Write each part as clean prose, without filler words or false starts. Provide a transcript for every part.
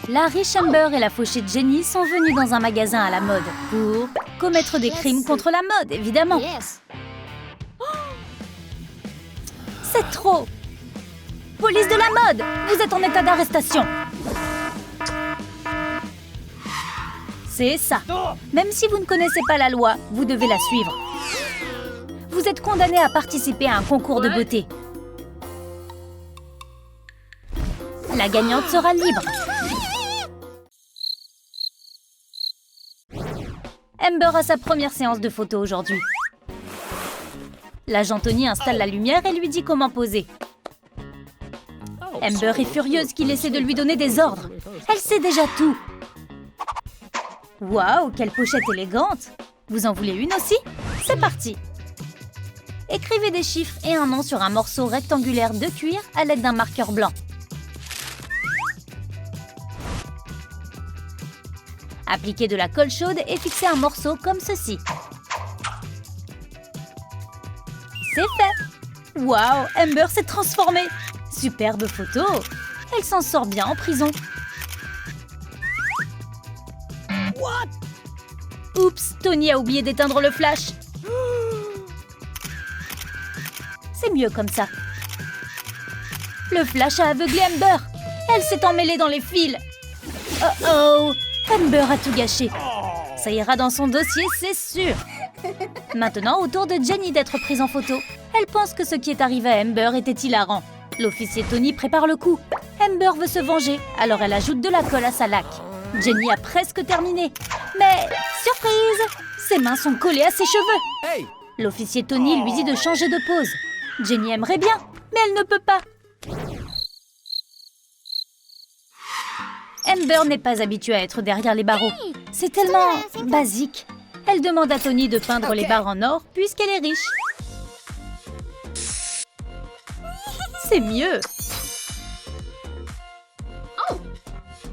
La riche Amber et la fauchée Jenny sont venues dans un magasin à la mode pour commettre des crimes contre la mode, évidemment. C'est trop! Police de la mode! Vous êtes en état d'arrestation! C'est ça. Même si vous ne connaissez pas la loi, vous devez la suivre. Vous êtes condamné à participer à un concours de beauté. La gagnante sera libre. Amber a sa première séance de photo aujourd'hui. L'agent Tony installe la lumière et lui dit comment poser. Amber est furieuse qu'il essaie de lui donner des ordres. Elle sait déjà tout. Waouh, quelle pochette élégante! Vous en voulez une aussi? C'est parti! Écrivez des chiffres et un nom sur un morceau rectangulaire de cuir à l'aide d'un marqueur blanc. Appliquez de la colle chaude et fixez un morceau comme ceci. C'est fait! Waouh, Amber s'est transformée! Superbe photo! Elle s'en sort bien en prison. Oups, Tony a oublié d'éteindre le flash. C'est mieux comme ça. Le flash a aveuglé Amber. Elle s'est emmêlée dans les fils. Oh oh, Amber a tout gâché. Ça ira dans son dossier, c'est sûr. Maintenant, au tour de Jenny d'être prise en photo. Elle pense que ce qui est arrivé à Amber était hilarant. L'officier Tony prépare le coup. Amber veut se venger, alors elle ajoute de la colle à sa laque. Jenny a presque terminé. Mais, surprise! Ses mains sont collées à ses cheveux. L'officier Tony lui dit de changer de pose. Jenny aimerait bien, mais elle ne peut pas. Amber n'est pas habituée à être derrière les barreaux. C'est tellement basique. Elle demande à Tony de peindre les barres en or puisqu'elle est riche. C'est mieux.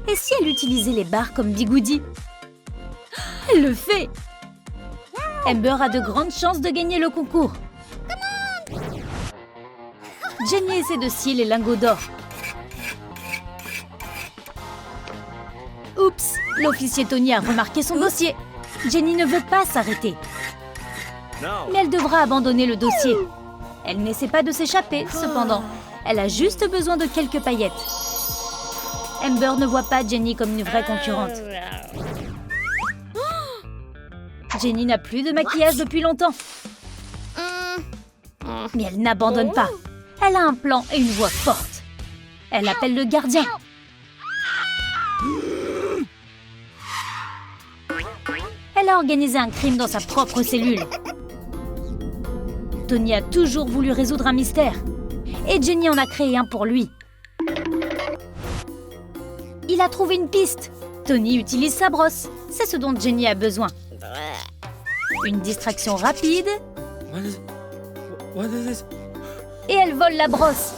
Et si elle utilisait les barres comme bigoudi? Elle le fait. Amber a de grandes chances de gagner le concours. Jenny essaie de scier les lingots d'or. Oups, l'officier Tony a remarqué son dossier. Jenny ne veut pas s'arrêter. Mais elle devra abandonner le dossier. Elle n'essaie pas de s'échapper, cependant. Elle a juste besoin de quelques paillettes. Amber ne voit pas Jenny comme une vraie concurrente. Jenny n'a plus de maquillage depuis longtemps. Mais elle n'abandonne pas. Elle a un plan et une voix forte. Elle appelle le gardien. Elle a organisé un crime dans sa propre cellule. Tony a toujours voulu résoudre un mystère. Et Jenny en a créé un pour lui. Il a trouvé une piste. Tony utilise sa brosse. C'est ce dont Jenny a besoin. Une distraction rapide. Et elle vole la brosse.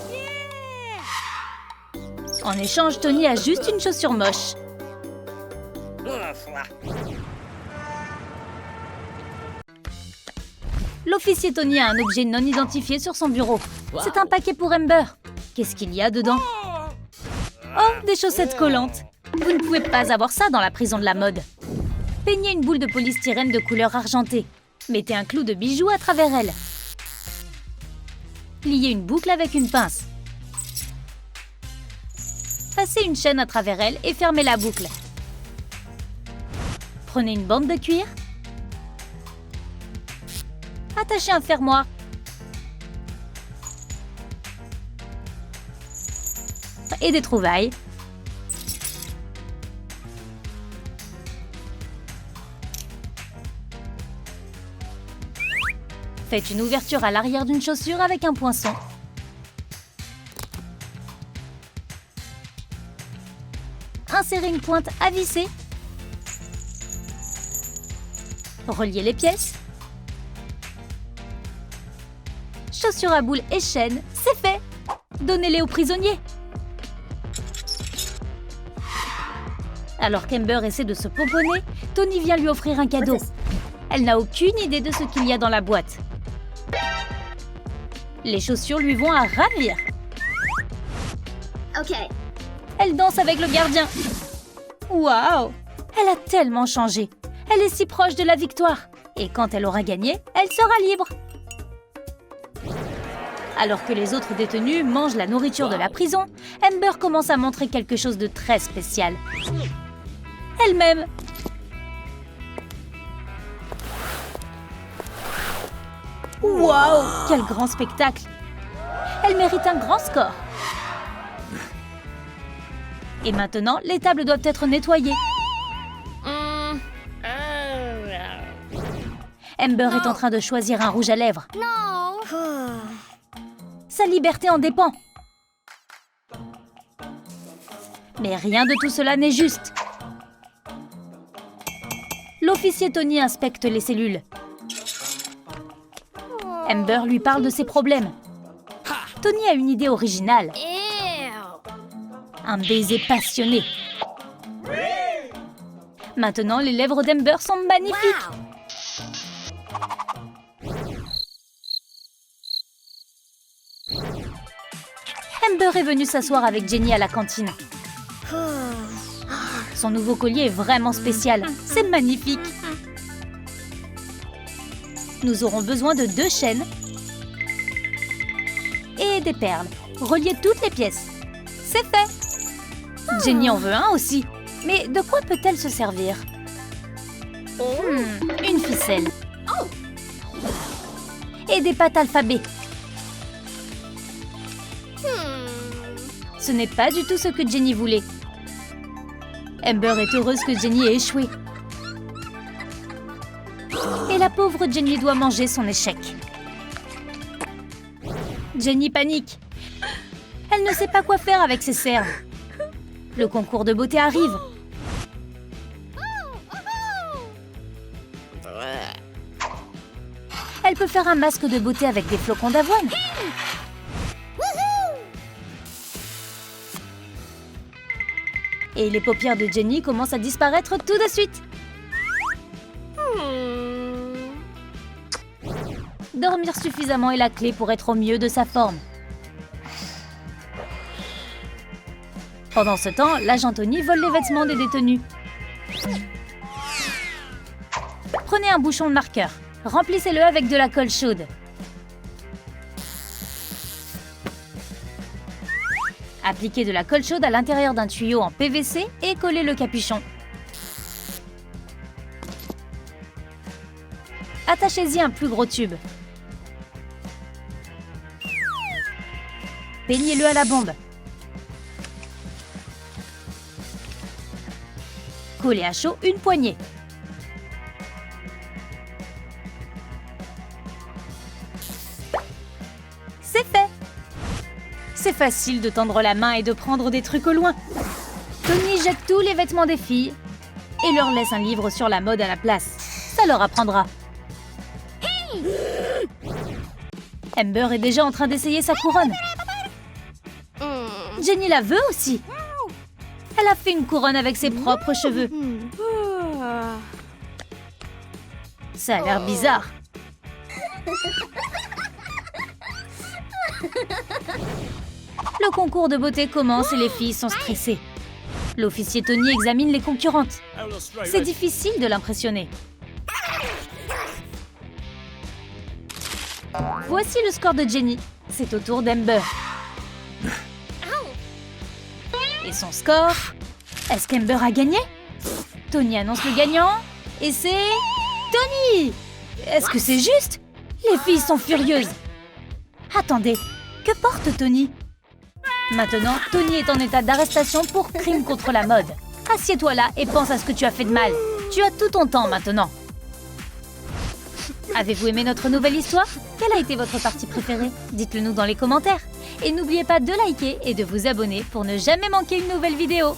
En échange, Tony a juste une chaussure moche. L'officier Tony a un objet non identifié sur son bureau. C'est un paquet pour Amber. Qu'est-ce qu'il y a dedans? Oh, des chaussettes collantes. Vous ne pouvez pas avoir ça dans la prison de la mode. Peignez une boule de polystyrène de couleur argentée. Mettez un clou de bijoux à travers elle. Pliez une boucle avec une pince. Passez une chaîne à travers elle et fermez la boucle. Prenez une bande de cuir. Attachez un fermoir. Et des trouvailles. Faites une ouverture à l'arrière d'une chaussure avec un poinçon. Insérez une pointe à visser. Reliez les pièces. Chaussures à boules et chaînes, c'est fait. Donnez-les aux prisonniers. Alors qu'Amber essaie de se pomponner, Tony vient lui offrir un cadeau. Elle n'a aucune idée de ce qu'il y a dans la boîte. Les chaussures lui vont à ravir. Elle danse avec le gardien. Waouh! Elle a tellement changé. Elle est si proche de la victoire. Et quand elle aura gagné, elle sera libre. Alors que les autres détenus mangent la nourriture de la prison, Amber commence à montrer quelque chose de très spécial. Elle-même. Waouh! Quel grand spectacle! Elle mérite un grand score. Et maintenant, les tables doivent être nettoyées. Amber est en train de choisir un rouge à lèvres. Sa liberté en dépend. Mais rien de tout cela n'est juste. L'officier Tony inspecte les cellules. Amber lui parle de ses problèmes. Tony a une idée originale. Un baiser passionné. Maintenant, les lèvres d'Amber sont magnifiques. Amber est venue s'asseoir avec Jenny à la cantine. Son nouveau collier est vraiment spécial. C'est magnifique. Nous aurons besoin de 2 chaînes et des perles. Relier toutes les pièces. C'est fait. Jenny en veut un aussi. Mais de quoi peut-elle se servir? Une ficelle. Et des pattes alphabet. Ce n'est pas du tout ce que Jenny voulait. Amber est heureuse que Jenny ait échoué. Et la pauvre Jenny doit manger son échec. Jenny panique. Elle ne sait pas quoi faire avec ses cernes. Le concours de beauté arrive. Elle peut faire un masque de beauté avec des flocons d'avoine. Et les paupières de Jenny commencent à disparaître tout de suite. Dormir suffisamment est la clé pour être au mieux de sa forme. Pendant ce temps, l'agent Tony vole les vêtements des détenus. Prenez un bouchon de marqueur. Remplissez-le avec de la colle chaude. Appliquez de la colle chaude à l'intérieur d'un tuyau en PVC et collez le capuchon. Attachez-y un plus gros tube. Peignez-le à la bombe. Collez à chaud une poignée. C'est fait! C'est facile de tendre la main et de prendre des trucs au loin. Tony jette tous les vêtements des filles et leur laisse un livre sur la mode à la place. Ça leur apprendra. Amber est déjà en train d'essayer sa couronne. Jenny la veut aussi. Elle a fait une couronne avec ses propres cheveux. Ça a l'air bizarre. Le concours de beauté commence et les filles sont stressées. L'officier Tony examine les concurrentes. C'est difficile de l'impressionner. Voici le score de Jenny. C'est au tour d'Amber. Et son score? Est-ce qu'Amber a gagné? Tony annonce le gagnant. Et c'est... Tony! Est-ce que c'est juste? Les filles sont furieuses. Attendez, que porte Tony? Maintenant, Tony est en état d'arrestation pour crime contre la mode. Assieds-toi là et pense à ce que tu as fait de mal. Tu as tout ton temps maintenant. Avez-vous aimé notre nouvelle histoire? Quelle a été votre partie préférée? Dites-le nous dans les commentaires. Et n'oubliez pas de liker et de vous abonner pour ne jamais manquer une nouvelle vidéo.